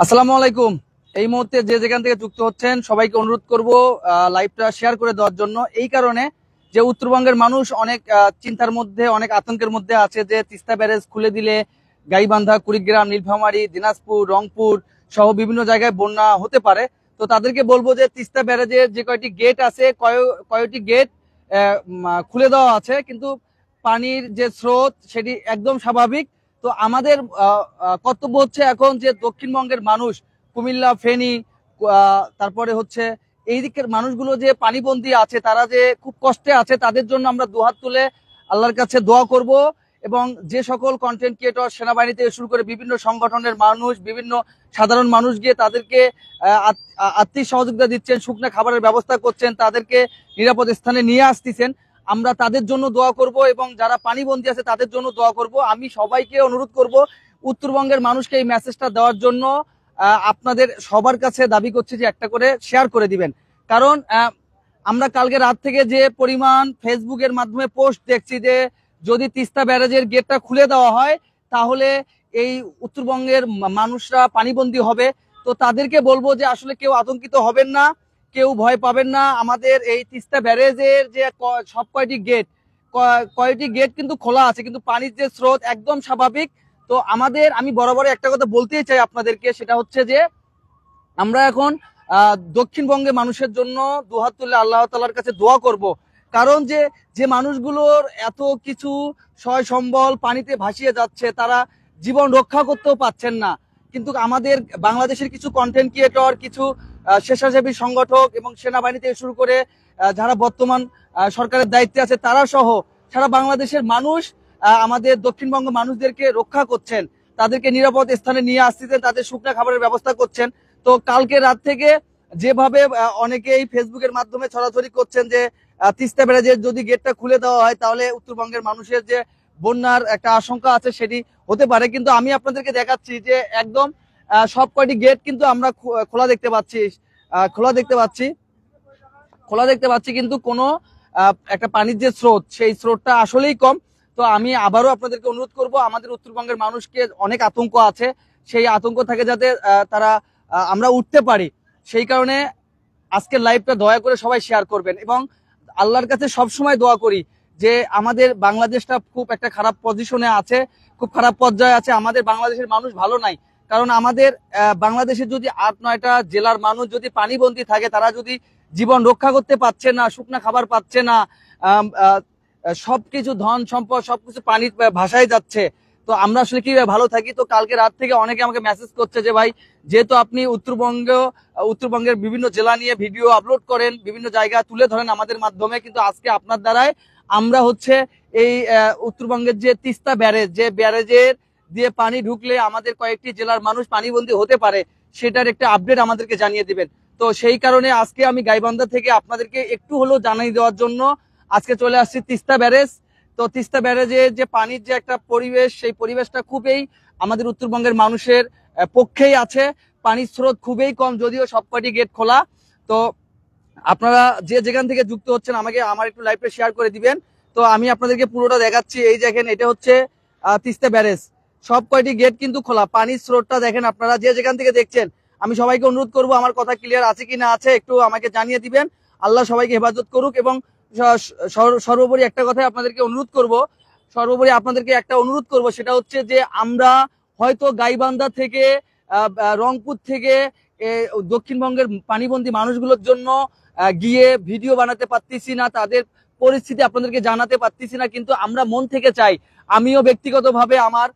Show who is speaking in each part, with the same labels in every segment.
Speaker 1: আসসালামু আলাইকুম। এই মুহূর্তে যে যেখান থেকে যুক্ত হচ্ছেন সবাইকে অনুরোধ করব লাইভটা শেয়ার করে দেওয়ার জন্য। এই কারণে যে উত্তরবঙ্গের মানুষ অনেক চিন্তার মধ্যে, অনেক আতঙ্কের মধ্যে আছে যে তিস্তা ব্যারেজ খুলে দিলে গাইবান্ধা, কুড়িগ্রাম, নীলফামারী, দিনাজপুর, রংপুর সহ বিভিন্ন জায়গায় বন্যা হতে পারে। তো তাদেরকে বলবো যে তিস্তা ব্যারেজের যে কয়টি গেট আছে, কয়টি গেট খুলে দেওয়া আছে, কিন্তু পানির যে স্রোত সেটি একদম স্বাভাবিক। তো আমাদের কর্তব্য হচ্ছে এখন যে দক্ষিণবঙ্গের মানুষ, কুমিল্লা, ফেনী, তারপরে হচ্ছে এই দিকের মানুষগুলো যে পানিবন্দী আছে, তারা যে খুব কষ্টে আছে, তাদের জন্য আমরা দুহাত তুলে আল্লাহর কাছে দোয়া করব। এবং যে সকল কন্টেন্ট ক্রিয়েটর, সেনাবাহিনী থেকে শুরু করে বিভিন্ন সংগঠনের মানুষ, বিভিন্ন সাধারণ মানুষ গিয়ে তাদেরকে আর্থিক সহযোগিতা দিচ্ছেন, শুকনো খাবারের ব্যবস্থা করছেন, তাদেরকে নিরাপদ স্থানে নিয়ে আসতেছেন, আমরা তাদের জন্য দোয়া করব এবং যারা পানিবন্দী আছে তাদের জন্য দোয়া করব। আমি সবাইকে অনুরোধ করব উত্তরবঙ্গের মানুষকে এই মেসেজটা দেওয়ার জন্য। আপনাদের সবার কাছে দাবি করছি যে একটা করে শেয়ার করে দিবেন। কারণ আমরা কালকে রাত থেকে যে পরিমাণ ফেসবুকের মাধ্যমে পোস্ট দেখছি যে যদি তিস্তা ব্যারেজের গেটটা খুলে দেওয়া হয় তাহলে এই উত্তরবঙ্গের মানুষরা পানিবন্দী হবে। তো তাদেরকে বলবো যে আসলে কেউ আতঙ্কিত হবেন না, কেউ ভয় পাবেন না। আমাদের এই তিস্তা ব্যারেজের যে সব কয়টি গেট কিন্তু খোলা আছে, কিন্তু পানির যে স্রোত একদম স্বাভাবিক। তো আমি বরাবর একটা কথা বলতেই চাই আপনাদেরকে, সেটা হচ্ছে যে আমরা এখন দক্ষিণবঙ্গে মানুষের জন্য দুহাত তুলে আল্লাহ তাআলার কাছে দোয়া করব। কারণ যে যে মানুষগুলোর এত কিছু সয় সম্বল পানিতে ভাসিয়ে যাচ্ছে, তারা জীবন রক্ষা করতেও পাচ্ছেন না। কিন্তু আমাদের বাংলাদেশের কিছু কন্টেন্ট ক্রিয়েটর, কিছু স্বেচ্ছাসেবী সংগঠক এবং সেনাবাহিনী থেকে শুরু করে যারা বর্তমান সরকারের দায়িত্বে আছে, তারা সহ সারা বাংলাদেশের মানুষ আমাদের দক্ষিণবঙ্গ মানুষদেরকে রক্ষা করছেন, তাদেরকে নিরাপদ স্থানে নিয়ে আসতেছেন, তাদের শুকনা খাবারের ব্যবস্থা করছেন। তো কালকে রাত থেকে যেভাবে অনেকেই ফেসবুকের মাধ্যমে ছড়াছড়ি করছেন যে তিস্তা ব্যারেজের যদি গেটটা খুলে দেওয়া হয় তাহলে উত্তরবঙ্গের মানুষের যে বন্যার একটা আশঙ্কা আছে সেটি হতে পারে, কিন্তু আমি আপনাদেরকে দেখাচ্ছি যে একদম সব কয়টি গেট কিন্তু আমরা খোলা দেখতে পাচ্ছি। খোলা দেখতে পাচ্ছি খোলা দেখতে পাচ্ছি কিন্তু কোনো একটা পানির যে স্রোত, সেই স্রোতটা আসলেই কম। তো আমি আবারও আপনাদেরকে অনুরোধ করব, আমাদের উত্তরবঙ্গের মানুষকে অনেক আতঙ্ক আছে, সেই আতঙ্ক থেকে যাতে তারা আমরা উঠতে পারি, সেই কারণে আজকের লাইভটা দয়া করে সবাই শেয়ার করবেন। এবং আল্লাহর কাছে সবসময় দোয়া করি যে আমাদের বাংলাদেশটা খুব একটা খারাপ পজিশনে আছে, খুব খারাপ পর্যায়ে আছে, আমাদের বাংলাদেশের মানুষ ভালো নাই। কারণ আমাদের বাংলাদেশে যদি ৮-৯টা জেলার মানুষ যদি পানিবন্দী থাকে, তারা যদি জীবন রক্ষা করতে পারছে না, শুকনা খাবার পাচ্ছে না, সবকিছু ধন সম্পদ সবকিছু পানির ভাসায় যাচ্ছে, তো আমরা আসলে কিভাবে ভালো থাকি? তো কালকে রাত থেকে অনেকে আমাকে মেসেজ করছে যে ভাই, যেহেতু আপনি উত্তরবঙ্গের বিভিন্ন জেলা নিয়ে ভিডিও আপলোড করেন, বিভিন্ন জায়গা তুলে ধরেন আমাদের মাধ্যমে, কিন্তু আজকে আপনার দ্বারাই আমরা হচ্ছে এই উত্তরবঙ্গের যে তিস্তা ব্যারেজ, যে ব্যারেজের দিয়ে পানি ঢুকলে আমাদের কয়েকটি জেলার মানুষ পানিবন্দী হতে পারে, সেটার একটা আপডেট আমাদেরকে জানিয়ে দিবেন। তো সেই কারণে আজকে আমি গাইবান্ধা থেকে আপনাদেরকে একটু হলেও জানিয়ে দেওয়ার জন্য আজকে চলে আসছি তিস্তা ব্যারেজ। তো তিস্তা ব্যারেজে যে পানির যে একটা পরিবেশ, সেই পরিবেশটা খুবই আমাদের উত্তরবঙ্গের মানুষের পক্ষেই আছে। পানির স্রোত খুবই কম, যদিও সবকটি গেট খোলা। তো আপনারা যে যেখান থেকে যুক্ত হচ্ছেন আমাকে আমার একটু লাইভটা শেয়ার করে দিবেন। তো আমি আপনাদেরকে পুরোটা দেখাচ্ছি। এই দেখেন, এটা হচ্ছে তিস্তা ব্যারেজ, সব কয়টি গেট কিন্তু খোলা। পানির স্রোতটা দেখেন, আপনারা যে যেখান থেকে দেখছেন, আমি সবাইকে অনুরোধ করব আমার কথা ক্লিয়ার আছে কি না আছে একটু আমাকে জানিয়ে দিবেন। আল্লাহ সবাইকে হেফাজত করুক। এবং সর্বোপরি একটা কথাই আপনাদেরকে অনুরোধ করব, সেটা হচ্ছে যে আমরা হয়তো গাইবান্ধা থেকে, রংপুর থেকে দক্ষিণবঙ্গের পানিবন্দী মানুষগুলোর জন্য গিয়ে ভিডিও বানাতে পারতেছি না, তাদের পরিস্থিতি আপনাদেরকে জানাতে পারতেছি না, কিন্তু আমরা মন থেকে চাই। আমিও ব্যক্তিগতভাবে আমার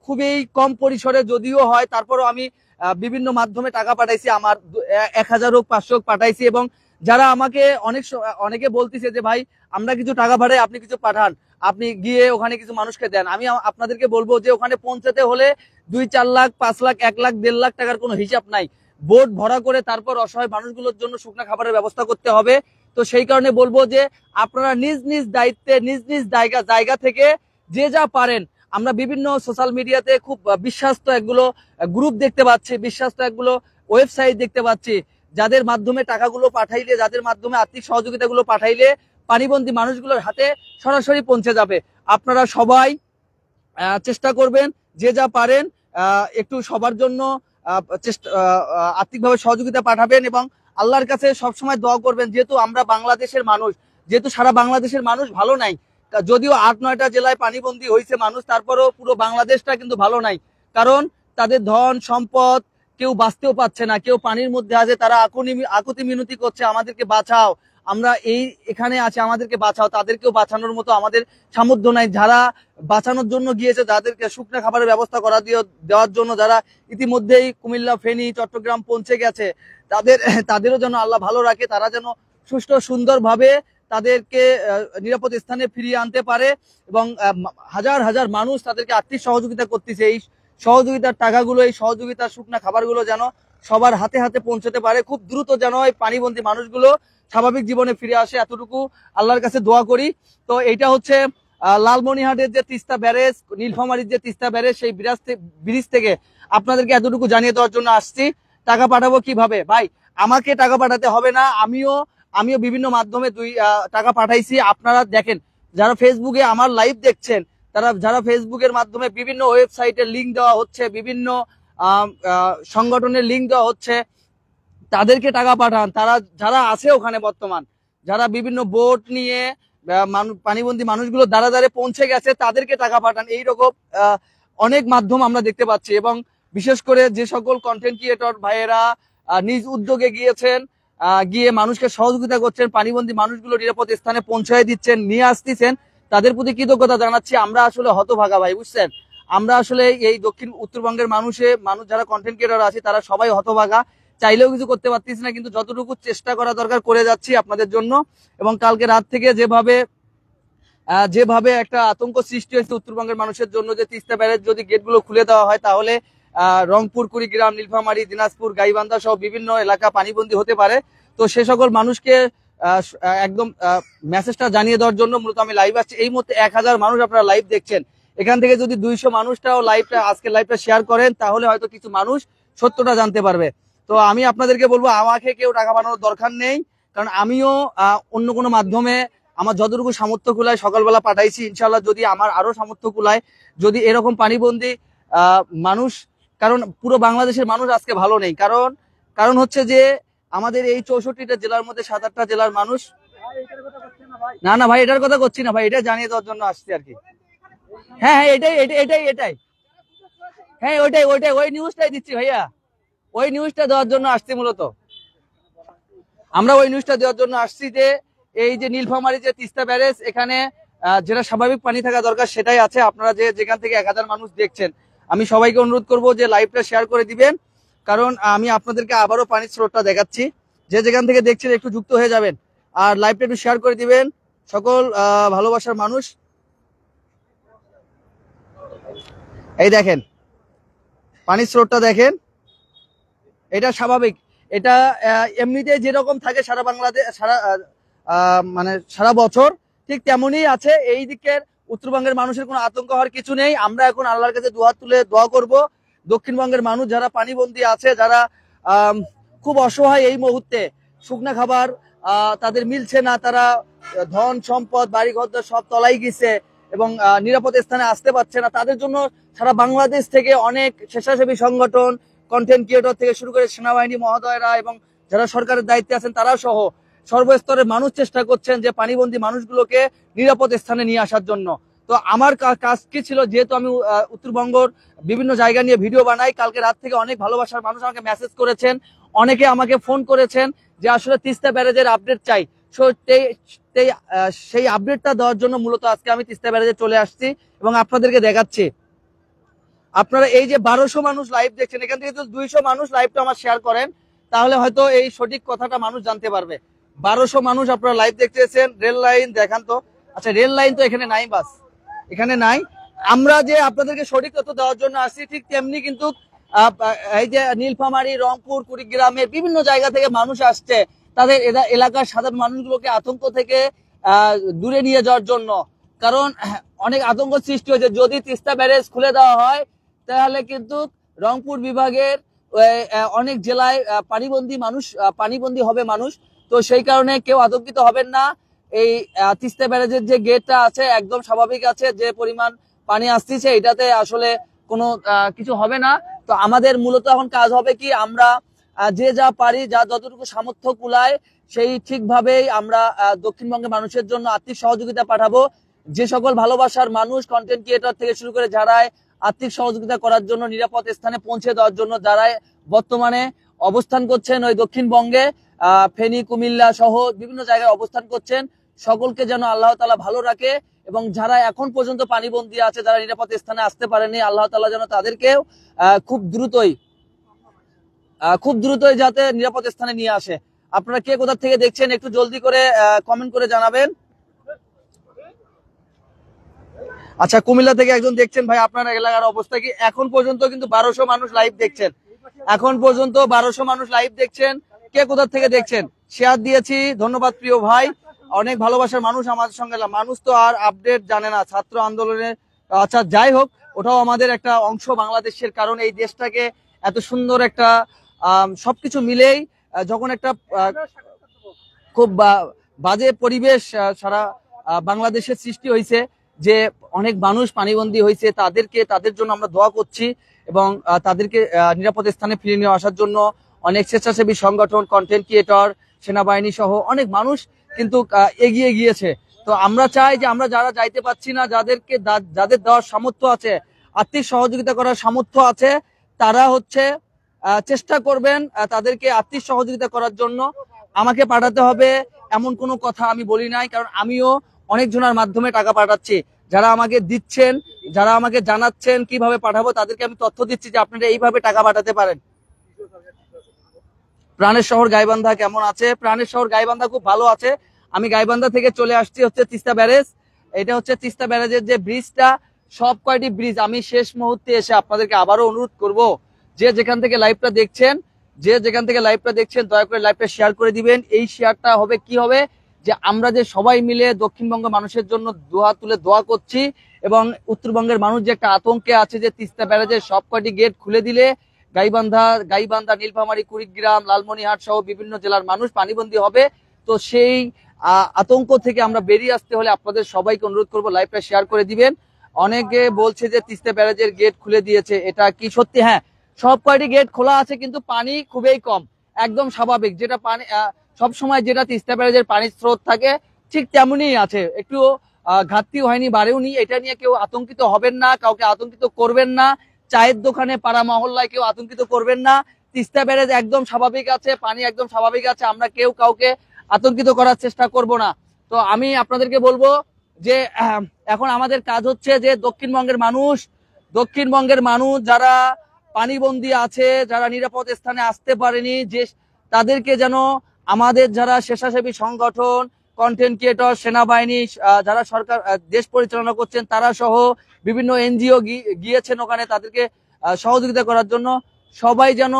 Speaker 1: খুবই কম পরিসরে যদিও হয়, তারপরও আমি বিভিন্ন মাধ্যমে টাকা পাঠাইছি, আমার ১,০০০ হোক ৫০০ হোক পাঠাইছি। এবং যারা আমাকে অনেকে বলতেছে যে ভাই, আমরা কিছু টাকা পাঠাই, আপনি কিছু পাঠান, আপনি গিয়ে ওখানে কিছু মানুষকে দেন। আমি আপনাদেরকে বলবো যে ওখানে পৌঁছাতে হলে ২-৪ লাখ, ৫ লাখ, ১ লাখ, ১.৫ লাখ টাকার কোনো হিসাব নাই। বোট ভরা করে তারপর অসহায় মানুষগুলোর জন্য শুকনো খাবারের ব্যবস্থা করতে হবে। তো সেই কারণে বলবো যে আপনারা নিজ নিজ দায়িত্বে, নিজ নিজ জায়গা থেকে যে যা পারেন, আমরা বিভিন্ন সোশ্যাল মিডিয়াতে খুব বিশ্বাস্ত একগুলো গ্রুপ দেখতে পাচ্ছি, বিশ্বাস্ত একগুলো ওয়েবসাইট দেখতে পাচ্ছি, যাদের মাধ্যমে টাকাগুলো পাঠাইলে, যাদের মাধ্যমে আর্থিক সহযোগিতাগুলো পাঠাইলে পানিবন্দী মানুষগুলোর হাতে সরাসরি পৌঁছে যাবে। আপনারা সবাই চেষ্টা করবেন, যে যা পারেন একটু সবার জন্য চেষ্টা আর্থিকভাবে সহযোগিতা পাঠাবেন এবং আল্লাহর কাছে সবসময় দোয়া করবেন, যেহেতু আমরা বাংলাদেশের মানুষ, যেহেতু সারা বাংলাদেশের মানুষ ভালো নাই, যদিও ৮-৯টা জেলায় পানিবন্দী হয়েছে মানুষ, তারপরেও পুরো বাংলাদেশটা কিন্তু ভালো নাই। কারণ তাদের ধন সম্পদ, কেউ বাঁচতেও পারছে না, কেউ পানির মধ্যে আছে, তারা আকুতি মিনতি করছে, আমাদেরকে বাঁচাও, আমরা এখানে আছি, আমাদেরকে বাঁচাও। তাদেরকেও বাঁচানোর মতো আমাদের সামর্থ্য নাই। যারা বাঁচানোর জন্য গিয়েছে, যাদেরকে শুকনো খাবারের ব্যবস্থা দেওয়ার জন্য যারা ইতিমধ্যেই কুমিল্লা, ফেনী, চট্টগ্রাম পৌঁছে গেছে, তাদেরও যেন আল্লাহ ভালো রাখে, তারা যেন সুষ্ঠু সুন্দরভাবে তাদেরকে নিরাপদ স্থানে ফিরিয়ে আনতে পারে এবং হাজার হাজার মানুষ তাদেরকে আর্থিক সহযোগিতা করতেছে। এই সহযোগিতার টাকাগুলো, এই সহযোগিতার শুকনা খাবারগুলো যেন সবার হাতে হাতে পৌঁছতে পারে, খুব দ্রুত যেন এই পানিবন্দী মানুষগুলো স্বাভাবিক জীবনে ফিরে আসে, এতটুকু আল্লাহর কাছে দোয়া করি। তো এইটা হচ্ছে লালমনিরহাটের যে তিস্তা ব্যারেজ, নীলফামারীর যে তিস্তা ব্যারেজ, সেই ব্রিজ থেকে আপনাদেরকে এতটুকু জানিয়ে দেওয়ার জন্য আসছি। টাকা পাঠাবো কিভাবে ভাই? আমাকে টাকা পাঠাতে হবে না, আমিও বিভিন্ন মাধ্যমে টাকা পাঠাইছি। আপনারা দেখেন, যারা ফেসবুকে আমার লাইভ দেখছেন, যারা ফেসবুকের মাধ্যমে বিভিন্ন ওয়েবসাইটের লিঙ্ক দেওয়া হচ্ছে, বিভিন্ন সংগঠনের লিঙ্ক দেওয়া হচ্ছে, তাদেরকে টাকা পাঠান। যারা আছে ওখানে বর্তমান, যারা বিভিন্ন বোট নিয়ে পানিবন্দী মানুষগুলো দ্বারা দ্বারে পৌঁছে গেছে, তাদেরকে টাকা পাঠান। এইরকম অনেক মাধ্যম আমরা দেখতে পাচ্ছি এবং বিশেষ করে যে সকল কন্টেন্ট ক্রিয়েটর ভাইয়েরা নিজ উদ্যোগে গিয়েছেন, গিয়ে মানুষকে সহযোগিতা করছেন, পানিবন্দী মানুষগুলো নিরাপদ স্থানে পৌঁছায় দিচ্ছেন, নিয়ে আসতেছেন, তাদের প্রতি কৃতজ্ঞতা জানাচ্ছি। আমরা আসলে হতভাগা ভাই, বুঝছেন? আমরা আসলে এই দক্ষিণ উত্তরবঙ্গের মানুষ যারা কন্টেন্ট ক্রিয়েটর আছে, তারা সবাই হতভাগা, চাইলেও কিছু করতে পারতেছি না, কিন্তু যতটুকু চেষ্টা করা দরকার করে যাচ্ছি আপনাদের জন্য। এবং কালকে রাত থেকে যেভাবে একটা আতঙ্ক সৃষ্টি হয়েছে উত্তরবঙ্গের মানুষের জন্য, যে তিস্তা ব্যারেজ যদি গেটগুলো খুলে দেওয়া হয়, তাহলে রংপুর, কুড়িগ্রাম, নীলফামারী, দিনাজপুর, গাইবান্ধা সহ বিভিন্ন এলাকা পানিবন্দী হতে পারে। তো সে সকল মানুষকে একদম মেসেজটা জানিয়ে দেওয়ার জন্য মূলত আমি লাইভ আসছি। এই মুহূর্তে 1000 মানুষ আপনারা লাইভ দেখছেন, এখান থেকে যদি 200 মানুষটাও আজকে লাইভটা শেয়ার করেন, তাহলে হয়তো কিছু মানুষ সত্যটা জানতে পারবে। তো আমি আপনাদেরকে বলবো, আমাকে কেউ টাকা পাঠানোর দরকার নেই, কারণ আমিও অন্য কোনো মাধ্যমে আমার যতটুকু সামর্থ্য কুলায় সকালবেলা পাঠাইছি। ইনশাল্লাহ যদি আমার আরো সামর্থ্য কুলায়, যদি এরকম পানিবন্দী মানুষ, কারণ পুরো বাংলাদেশের মানুষ আজকে ভালো নেই, কারণ হচ্ছে যে আমাদের এই 64টা জেলার মধ্যে 7-8টা জেলার মানুষ। না ভাই, এটার কথা করছি না ভাই, এটা জানিয়ে দেওয়ার জন্য আসছি আর কি। হ্যাঁ, এটাই হ্যাঁ, ওই নিউজটাই দিচ্ছি ভাইয়া, ওই নিউজটা দেওয়ার জন্য আসছি। মূলত আমরা ওই নিউজটা দেওয়ার জন্য আসছি যে এই যে নীলফামারী যে তিস্তা ব্যারেজ, এখানে যেটা স্বাভাবিক পানি থাকা দরকার সেটাই আছে। আপনারা যেখান থেকে 1000 মানুষ দেখছেন, আমি সবাইকে অনুরোধ করব যে লাইভটা শেয়ার করে দিবেন, কারণ আমি আপনাদেরকে আবারও পানির স্রোতটা দেখাচ্ছি। যেখান থেকে দেখছেন একটু যুক্ত হয়ে যাবেন আর লাইভটা একটু শেয়ার করে দিবেন সকল ভালোবাসার মানুষ। এই দেখেন পানির স্রোতটা দেখেন, এটা স্বাভাবিক, এটা এমনিতে যেরকম থাকে সারা বাংলাদেশ, মানে সারা বছর, ঠিক তেমনই আছে। এই দিকের উত্তরবঙ্গের মানুষের কোনো আতঙ্ক হওয়ার কিছু নেই। আমরা এখন আল্লাহর কাছে দুহাত তুলে দোয়া করব, দক্ষিণবঙ্গের মানুষ যারা পানিবন্দী আছে, যারা খুব অসহায়, এই মুহূর্তে শুকনা খাবার তাদের মিলছে না, তারা ধন সম্পদ বাড়িঘর সব তলাই গেছে এবং নিরাপদ স্থানে আসতে পারছে না, তাদের জন্য সারা বাংলাদেশ থেকে অনেক স্বেচ্ছাসেবী সংগঠন, কন্টেন্ট ক্রিয়েটর থেকে শুরু করে সেনাবাহিনী মহোদয়রা এবং যারা সরকারের দায়িত্বে আছেন, তারা সহ সর্বস্তরের মানুষ চেষ্টা করছেন যে পানিবন্দী মানুষগুলোকে নিরাপদ স্থানে নিয়ে আসার জন্য। তো আমার কাজ কি ছিল, যেহেতু আমি উত্তরবঙ্গের বিভিন্ন জায়গা নিয়ে ভিডিও বানাই, কালকে রাত থেকে অনেক ভালোবাসার মানুষ আমাকে মেসেজ করেছেন, অনেকে আমাকে ফোন করেছেন যে আসলে তিস্তা ব্যারেজের আপডেট চাই। সেই আপডেটটা দেওয়ার জন্য মূলত আজকে আমি তিস্তা ব্যারেজে চলে আসছি এবং আপনাদেরকে দেখাচ্ছি। আপনারা এই যে 1200 মানুষ লাইভ দেখছেন, এখান থেকে যদি 200 মানুষ লাইভটা আমার শেয়ার করেন, তাহলে হয়তো এই সঠিক কথাটা মানুষ জানতে পারবে। 1200 মানুষ আপনারা লাইভ দেখতেছেন। রেল লাইন দেখান তো। আচ্ছা, রেল লাইন তো এখানে নাই, বাস এখানে নাই। আমরা যে আপনাদেরকে সঠিক তথ্য দেওয়ার জন্য আসছি, ঠিক তেমনি কিন্তু এই যে নীলফামারী, রংপুর, কুড়িগ্রামের বিভিন্ন জায়গা থেকে মানুষ আসছে, তাদের এলাকার সাধারণ মানুষগুলোকে আতঙ্ক থেকে দূরে নিয়ে যাওয়ার জন্য। কারণ অনেক আতঙ্ক সৃষ্টি হয়েছে, যদি তিস্তা ব্যারেজ খুলে দেওয়া হয়, তাহলে কিন্তু রংপুর বিভাগের অনেক জেলায় পানিবন্দী হবে মানুষ। তো সেই কারণে কেউ আতঙ্কিত হবেন না। এই তিস্তা ব্যারেজের যে গেটটা আছে একদম স্বাভাবিক আছে, যে পরিমাণ পানি আসতেছে এটাতে আসলে কোনো কিছু হবে না। তো আমাদের মূলত এখন কাজ হবে কি, আমরা যে যা পারি, যা যতটুকু সামর্থ্য কুলায় সেই ঠিকভাবেই আমরা দক্ষিণবঙ্গের মানুষের জন্য আর্থিক সহযোগিতা পাঠাবো। যে সকল ভালোবাসার মানুষ, কন্টেন্ট ক্রিয়েটর থেকে শুরু করে যারাই আর্থিক সহযোগিতা করার জন্য, নিরাপদ স্থানে পৌঁছে দেওয়ার জন্য যারাই বর্তমানে অবস্থান করছেন ওই দক্ষিণবঙ্গে, ফেনী, কুমিল্লা সহ বিভিন্ন জায়গায় অবস্থান করছেন, সকলকে যেন আল্লাহ তাআলা ভালো রাখে। এবং যারা এখন পর্যন্ত পানিবন্দী আছে, যারা নিরাপদ স্থানে আসতে পারেনি, আল্লাহ তাআলা যেন তাদেরকেও খুব দ্রুতই যাতে নিরাপদ স্থানে নিয়ে আসে। আপনারা কে কোথা থেকে দেখছেন একটু জলদি করে কমেন্ট করে জানাবেন। আচ্ছা, কুমিল্লা থেকে একজন দেখছেন। ভাই, আপনার এলাকার অবস্থা কি? এখন পর্যন্ত কিন্তু 1200 মানুষ লাইভ দেখছেন। এখন পর্যন্ত 1200 মানুষ লাইভ দেখছেন। কে কোথা থেকে দেখছেন? শেয়ার দিয়েছি, ধন্যবাদ প্রিয় ভাই। অনেক ভালোবাসার মানুষ আমাদের সঙ্গে। মানুষ তো আর আপডেট জানে না ছাত্র আন্দোলনের। আচ্ছা, যাই হোক, ওটাও আমাদের একটা অংশ বাংলাদেশের। কারণ এই দেশটাকে এত সুন্দর একটা সবকিছু মিলেই যখন একটা খুব বাজে পরিবেশ সারা বাংলাদেশের সৃষ্টি হয়েছে, যে অনেক মানুষ পানিবন্দী হয়েছে, তাদের জন্য আমরা দোয়া করছি এবং তাদেরকে নিরাপদ স্থানে ফিরিয়ে নিয়ে আসার জন্য অনেক স্বেচ্ছাসেবী সংগঠন, কন্টেন্ট ক্রিয়েটর, সেনাবাহিনী সহ অনেক মানুষ কিন্তু এগিয়ে গিয়েছে। তো আমরা চাই যে আমরা যারা যাইতে পারছি না, যাদের দেওয়ার সামর্থ্য আছে, আর্থিক সহযোগিতা করার সামর্থ্য আছে, তারা চেষ্টা করবেন তাদেরকে আর্থিক সহযোগিতা করার জন্য। আমাকে পাঠাতে হবে এমন কোনো কথা আমি বলি নাই, কারণ আমিও অনেক জনের মাধ্যমে টাকা পাঠাচ্ছি। যারা আমাকে দিচ্ছেন, যারা আমাকে জানাচ্ছেন কিভাবে পাঠাবো, তাদেরকে আমি তথ্য দিচ্ছি যে আপনারা এইভাবে টাকা পাঠাতে পারেন। প্রাণের শহর গাইবান্ধা কেমন আছে? প্রাণের শহর গাইবান্ধা খুব ভালো আছে। আমি গাইবান্ধা থেকে চলে আসছি তিস্তা ব্যারেজ। এটা হচ্ছে তিস্তা ব্যারেজের যে ব্রিজটা, সব কয়টি ব্রিজ আমি শেষ মুহূর্তে এসে আপনাদেরকে আবারও অনুরোধ করব, যে যেখান থেকে লাইভটা দেখছেন দয়া করে লাইভটা শেয়ার করে দিবেন। এই শেয়ারটা হবে কি হবে, যে আমরা যে সবাই মিলে দক্ষিণবঙ্গ মানুষের জন্য দুহাত তুলে দোয়া করছি, এবং উত্তরবঙ্গের মানুষ যে একটা আতঙ্কে আছে যে তিস্তা ব্যারেজের সব কয়টি গেট খুলে দিলে গাইবান্ধা, নীলফামারী, কুড়িগ্রাম, লালমনিরহাট সহ বিভিন্ন জেলার মানুষ পানিবন্দী হবে। তো সেই আতঙ্ক থেকে আমরা বেরিয়ে আসতে হলে আপনাদের সবাইকে অনুরোধ করবো লাইভটা শেয়ার করে দিবেন। অনেকে বলছে যে তিস্তা ব্যারেজের গেট খুলে দিয়েছে, এটা কি সত্যি? হ্যাঁ, সব কয়টি গেট খোলা আছে, কিন্তু পানি খুবই কম, একদম স্বাভাবিক। যেটা পানি সবসময় যেটা তিস্তা ব্যারেজের পানির স্রোত থাকে ঠিক তেমনই আছে, একটু ঘাটতি হয়নি, বাড়েওনি। এটা নিয়ে কেউ আতঙ্কিত হবেন না, কাউকে আতঙ্কিত করবেন না। চায়ের দোকানে, পাড়া মহল্লায় কেউ আতঙ্কিত করবেন না। তিস্তা ব্যারেজ একদম স্বাভাবিক আছে, পানি একদম স্বাভাবিক আছে। আমরা কেউ কাউকে আতঙ্কিত করার চেষ্টা করব না। তো আমি আপনাদেরকে বলবো যে এখন আমাদের কাজ হচ্ছে যে দক্ষিণবঙ্গের মানুষ যারা পানিবন্দী আছে, যারা নিরাপদ স্থানে আসতে পারেনি, যে তাদেরকে যেন আমাদের যারা স্বেচ্ছাসেবী সংগঠন, কন্টেন্ট ক্রিয়েটর, সেনাবাহিনী, যারা সরকার দেশ পরিচালনা করছেন, তারা সহ বিভিন্ন এনজিও গিয়েছেন ওখানে তাদেরকে সহযোগিতা করার জন্য, সবাই যেন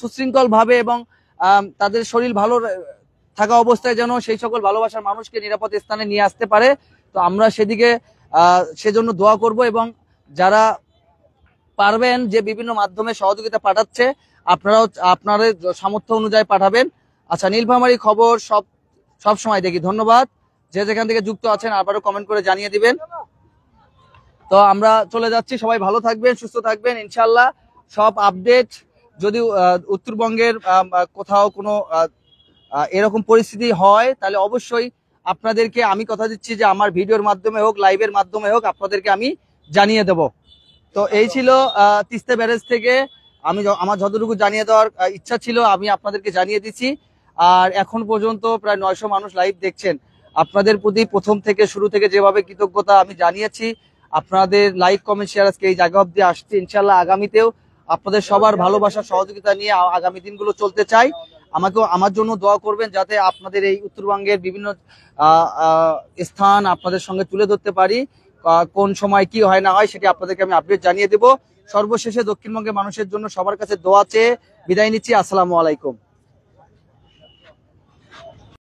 Speaker 1: সুশৃঙ্খল ভাবে এবং তাদের শরীর ভালো থাকা অবস্থায় যেন সেই সকল ভালোবাসার মানুষকে নিরাপদ স্থানে নিয়ে আসতে পারে। তো আমরা সেদিকে সেজন্য দোয়া করব, এবং যারা পারবেন যে বিভিন্ন মাধ্যমে সহযোগিতা পাঠাচ্ছে, আপনারাও আপনাদের সামর্থ্য অনুযায়ী পাঠাবেন। আচ্ছা, নীলফামারী খবর সব সময় দেখি, ধন্যবাদ। যে যেখান থেকে যুক্ত আছেন আবারও কমেন্ট করে জানিয়ে দিবেন। তো আমরা চলে যাচ্ছি, সবাই ভালো থাকবেন, সুস্থ থাকবেন ইনশাল্লাহ। সব আপডেট যদি উত্তরবঙ্গের কোথাও কোনো এরকম পরিস্থিতি হয়, তাহলে অবশ্যই আপনাদেরকে আমি কথা দিচ্ছি যে আমার ভিডিওর মাধ্যমে হোক, লাইভের মাধ্যমে হোক, আপনাদেরকে আমি জানিয়ে দেব। তো এই ছিল তিস্তা ব্যারেজ থেকে আমার যতটুকু জানিয়ে দেওয়ার ইচ্ছা ছিল আমি আপনাদেরকে জানিয়ে দিচ্ছি। আর এখন পর্যন্ত প্রায় 900 মানুষ লাইভ দেখছেন। আপনাদের প্রতি প্রথম থেকে শুরু থেকে যেভাবে কৃতজ্ঞতা আমি জানিয়েছি, আপনাদের লাইক, কমেন্ট, শেয়ার আজকে এই জায়গা অব্দি আসছে। ইনশাল্লাহ আগামীতেও আপনাদের সবার ভালোবাসা, সহযোগিতা নিয়ে আগামী দিনগুলো চলতে চাই। আমার জন্য দোয়া করবেন, যাতে আপনাদের এই উত্তরবঙ্গের বিভিন্ন স্থান আপনাদের সঙ্গে তুলে ধরতে পারি। কোন সময় কি হয় না হয় সেটি আপনাদেরকে আমি আপডেট জানিয়ে দেব। সর্বশেষে দক্ষিণবঙ্গের মানুষের জন্য সবার কাছে দোয়া চেয়ে বিদায় নিচ্ছি। আসসালামু আলাইকুম।